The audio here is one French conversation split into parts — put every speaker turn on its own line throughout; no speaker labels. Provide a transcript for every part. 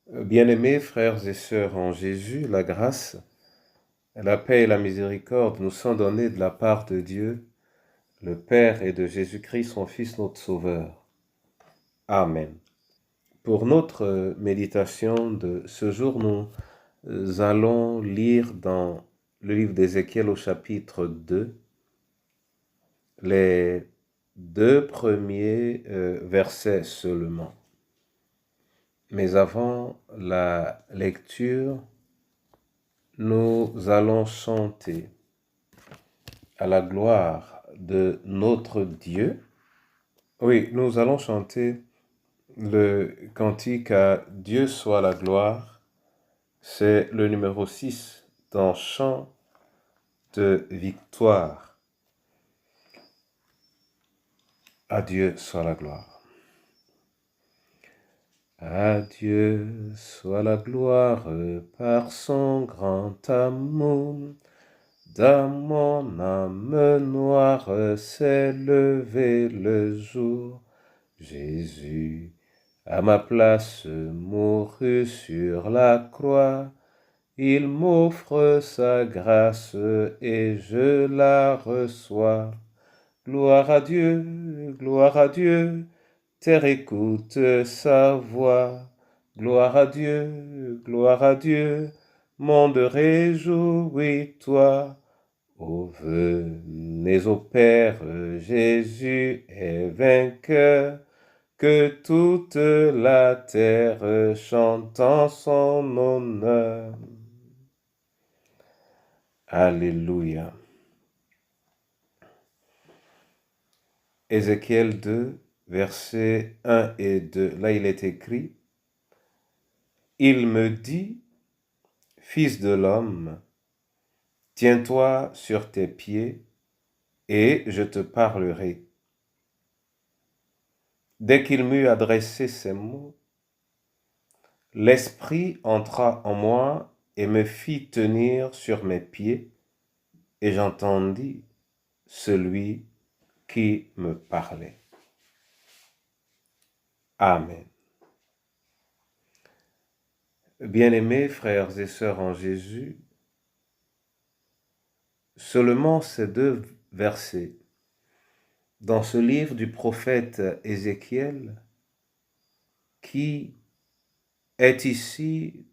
Bien-aimés frères et sœurs en Jésus, la grâce, la paix et la miséricorde nous sont données de la part de Dieu, le Père et de Jésus-Christ, son Fils, notre Sauveur. Amen. Pour notre méditation de ce jour, nous allons lire dans le livre d'Ézéchiel au chapitre 2, les deux premiers versets seulement. Mais avant la lecture, nous allons chanter à la gloire de notre Dieu. Oui, nous allons chanter le cantique à Dieu soit la gloire. C'est le numéro 6 dans Chant de victoire. À Dieu soit la gloire. À Dieu soit la gloire par son grand amour. Dans mon âme noire s'est levé le jour. Jésus, à ma place, mourut sur la croix. Il m'offre sa grâce et je la reçois. Gloire à Dieu, terre écoute sa voix. Gloire à Dieu, monde réjouis-toi. Ô venez au Père, Jésus est vainqueur, que toute la terre chante en son honneur. Alléluia. Ézéchiel 2, versets 1 et 2. Là, il est écrit, « Il me dit, Fils de l'homme, tiens-toi sur tes pieds, et je te parlerai. » Dès qu'il m'eut adressé ces mots, l'Esprit entra en moi et me fit tenir sur mes pieds, et j'entendis celui qui me parlait. Amen. Bien-aimés frères et sœurs en Jésus, seulement ces deux versets dans ce livre du prophète Ézéchiel qui est ici,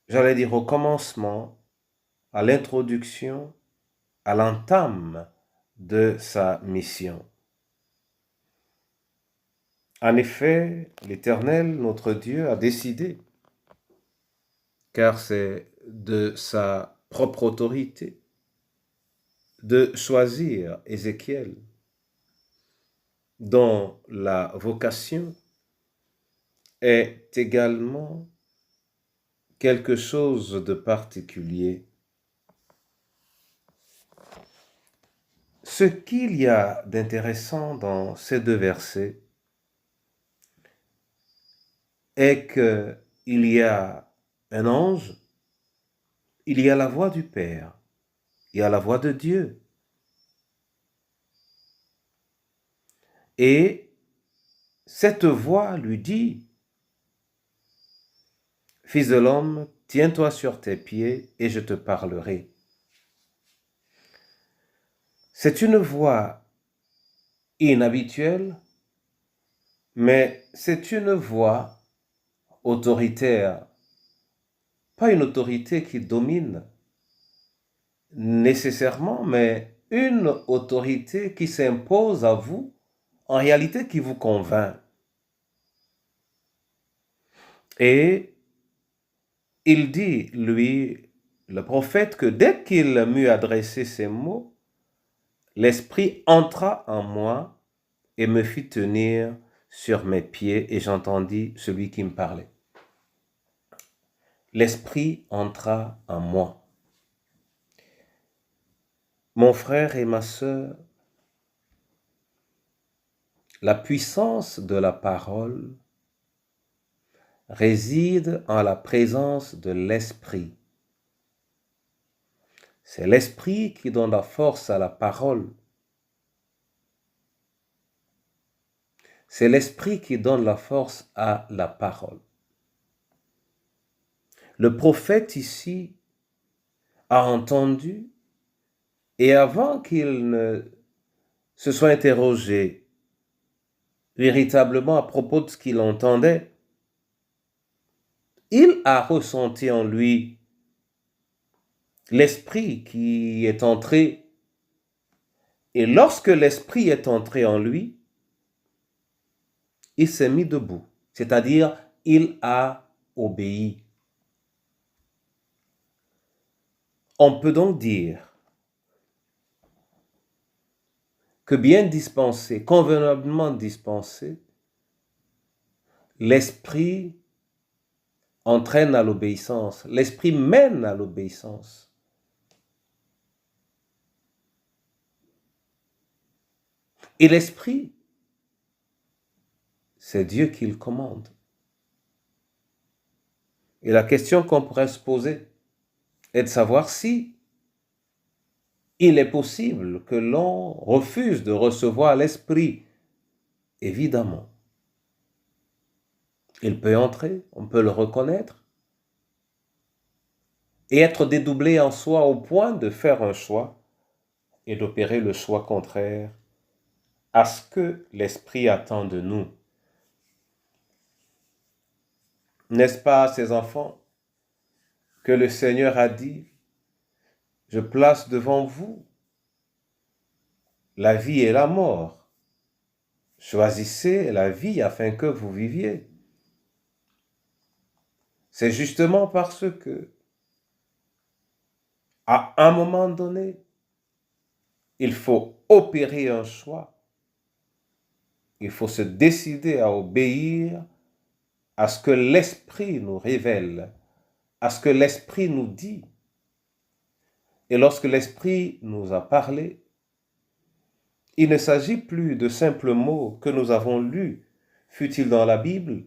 j'allais dire au commencement, à l'introduction, à l'entame de sa mission. En effet, l'Éternel, notre Dieu, a décidé, car c'est de sa propre autorité, de choisir Ézéchiel, dont la vocation est également quelque chose de particulier. Ce qu'il y a d'intéressant dans ces deux versets est qu'il y a un ange, il y a la voix du Père, il y a la voix de Dieu. Et cette voix lui dit, « Fils de l'homme, tiens-toi sur tes pieds et je te parlerai. » C'est une voix inhabituelle, mais c'est une voix autoritaire, pas une autorité qui domine nécessairement, mais une autorité qui s'impose à vous, en réalité qui vous convainc. Et il dit, lui, le prophète, que dès qu'il m'eut adressé ces mots, l'Esprit entra en moi et me fit tenir sur mes pieds et j'entendis celui qui me parlait. L'Esprit entra en moi. Mon frère et ma sœur, la puissance de la parole réside en la présence de l'Esprit. C'est l'Esprit qui donne la force à la parole. C'est l'Esprit qui donne la force à la parole. Le prophète ici a entendu, et avant qu'il ne se soit interrogé véritablement à propos de ce qu'il entendait, il a ressenti en lui l'esprit qui est entré. Et lorsque l'esprit est entré en lui, il s'est mis debout, c'est-à-dire il a obéi. On peut donc dire que bien dispensé, convenablement dispensé, l'esprit entraîne à l'obéissance, l'esprit mène à l'obéissance. Et l'esprit, c'est Dieu qui le commande. Et la question qu'on pourrait se poser est de savoir si il est possible que l'on refuse de recevoir l'esprit. Évidemment, il peut entrer, on peut le reconnaître, et être dédoublé en soi au point de faire un choix et d'opérer le choix contraire à ce que l'esprit attend de nous. N'est-ce pas, ces enfants, que le Seigneur a dit, « Je place devant vous la vie et la mort. Choisissez la vie afin que vous viviez. » C'est justement parce que, à un moment donné, il faut opérer un choix. Il faut se décider à obéir à ce que l'Esprit nous révèle, à ce que l'Esprit nous dit. Et lorsque l'Esprit nous a parlé, il ne s'agit plus de simples mots que nous avons lus, fût-il dans la Bible,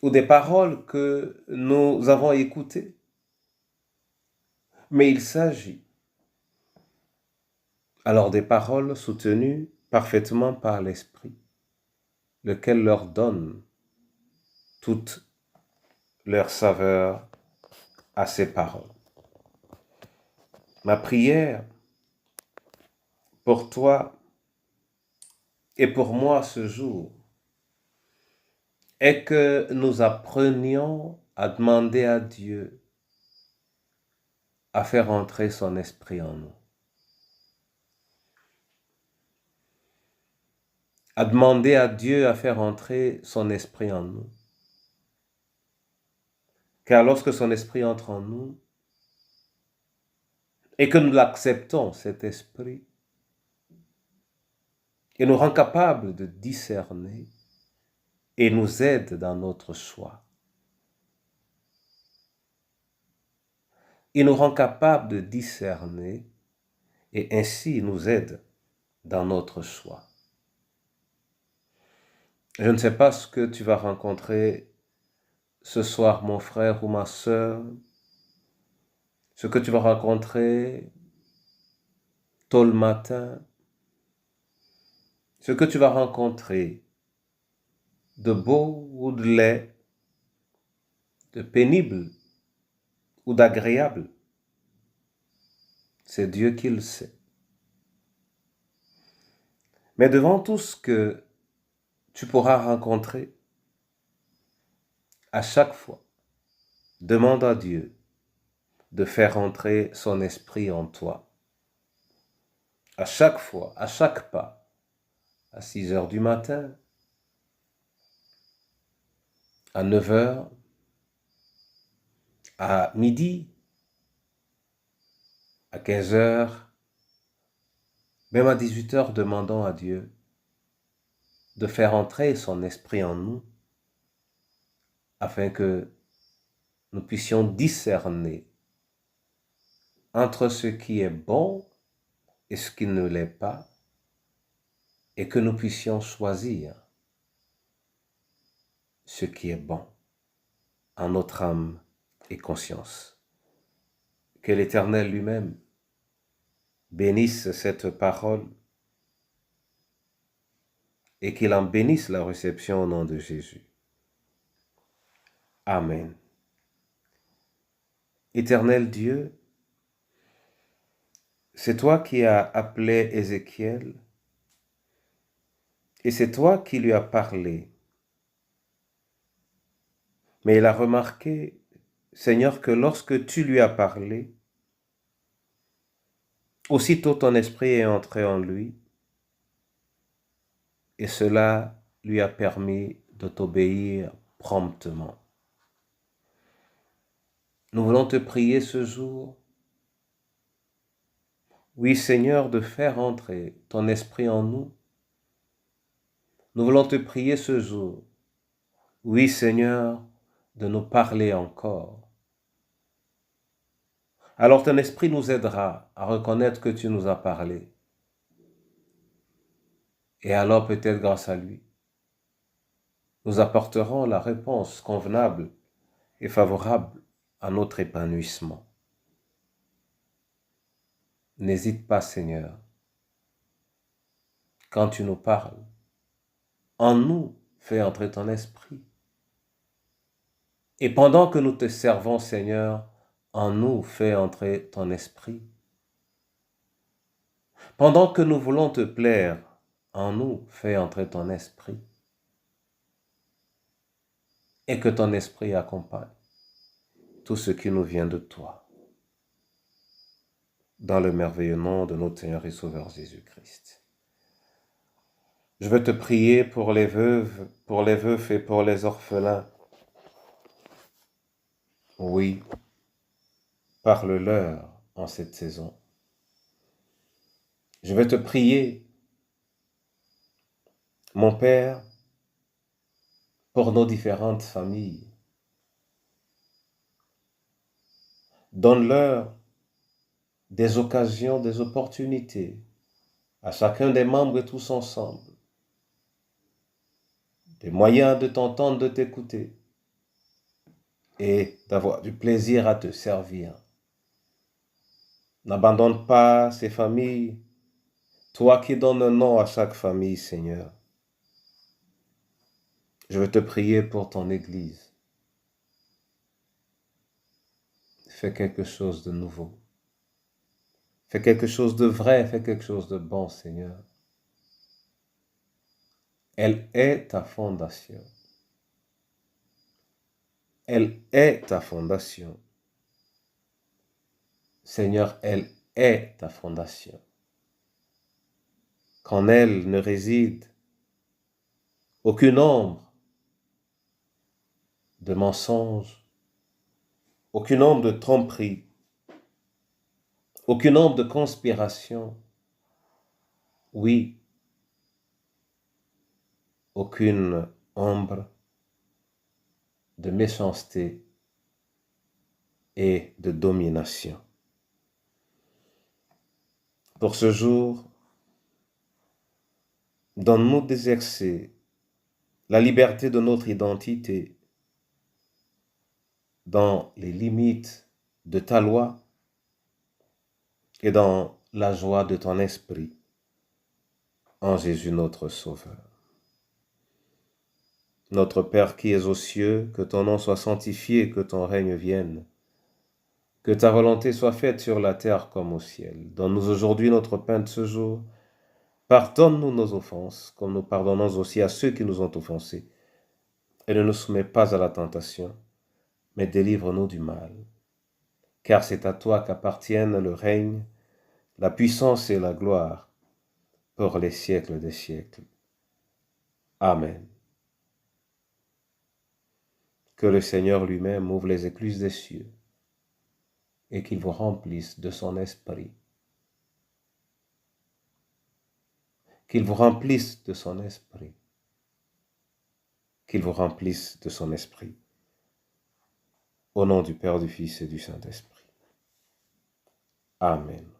ou des paroles que nous avons écoutées. Mais il s'agit alors des paroles soutenues parfaitement par l'Esprit, lequel leur donne toute leur saveur à ces paroles. Ma prière pour toi et pour moi ce jour est que nous apprenions à demander à Dieu à faire entrer son esprit en nous. À demander à Dieu à faire entrer son esprit en nous. Car lorsque son esprit entre en nous et que nous l'acceptons, cet esprit, il nous rend capables de discerner et nous aide dans notre choix. Il nous rend capables de discerner et ainsi nous aide dans notre choix. Je ne sais pas ce que tu vas rencontrer ce soir, mon frère ou ma sœur, ce que tu vas rencontrer tôt le matin, ce que tu vas rencontrer de beau ou de laid, de pénible ou d'agréable, c'est Dieu qui le sait. Mais devant tout ce que tu pourras rencontrer, à chaque fois, demande à Dieu de faire entrer son esprit en toi. À chaque fois, à chaque pas, à 6 heures du matin, à 9 heures, à midi, à 15 heures, même à 18 heures, demandons à Dieu de faire entrer son esprit en nous afin que nous puissions discerner entre ce qui est bon et ce qui ne l'est pas et que nous puissions choisir ce qui est bon en notre âme et conscience. Que l'Éternel lui-même bénisse cette parole et qu'il en bénisse la réception au nom de Jésus. Amen. Éternel Dieu, c'est toi qui as appelé Ézéchiel et c'est toi qui lui as parlé. Mais il a remarqué, Seigneur, que lorsque tu lui as parlé, aussitôt ton esprit est entré en lui et cela lui a permis de t'obéir promptement. Nous voulons te prier ce jour, oui Seigneur, de faire entrer ton esprit en nous. Nous voulons te prier ce jour, oui Seigneur, de nous parler encore. Alors ton esprit nous aidera à reconnaître que tu nous as parlé. Et alors peut-être grâce à lui, nous apporterons la réponse convenable et favorable à notre épanouissement. N'hésite pas, Seigneur, quand tu nous parles, en nous, fais entrer ton esprit. Et pendant que nous te servons, Seigneur, en nous, fais entrer ton esprit. Pendant que nous voulons te plaire, en nous, fais entrer ton esprit. Et que ton esprit accompagne tout ce qui nous vient de toi. Dans le merveilleux nom de notre Seigneur et Sauveur Jésus-Christ. Je veux te prier pour les veuves et pour les orphelins. Oui, parle-leur en cette saison. Je veux te prier, mon Père, pour nos différentes familles. Donne-leur des occasions, des opportunités à chacun des membres et tous ensemble. Des moyens de t'entendre, de t'écouter et d'avoir du plaisir à te servir. N'abandonne pas ces familles, toi qui donnes un nom à chaque famille, Seigneur. Je veux te prier pour ton Église. Fais quelque chose de nouveau. Fais quelque chose de vrai, fais quelque chose de bon, Seigneur. Elle est ta fondation. Elle est ta fondation. Seigneur, elle est ta fondation. Qu'en elle ne réside aucune ombre de mensonge, aucune ombre de tromperie, aucune ombre de conspiration. Oui, aucune ombre de méchanceté et de domination. Pour ce jour, donne-nous d'exercer la liberté de notre identité dans les limites de ta loi et dans la joie de ton esprit, en Jésus notre Sauveur. Notre Père qui es aux cieux, que ton nom soit sanctifié, que ton règne vienne. Que ta volonté soit faite sur la terre comme au ciel. Donne-nous aujourd'hui notre pain de ce jour. Pardonne-nous nos offenses, comme nous pardonnons aussi à ceux qui nous ont offensés. Et ne nous soumets pas à la tentation, mais délivre-nous du mal. Car c'est à toi qu'appartiennent le règne, la puissance et la gloire, pour les siècles des siècles. Amen. Que le Seigneur lui-même ouvre les écluses des cieux et qu'il vous remplisse de son esprit. Qu'il vous remplisse de son esprit. Qu'il vous remplisse de son esprit. Au nom du Père, du Fils et du Saint-Esprit. Amen.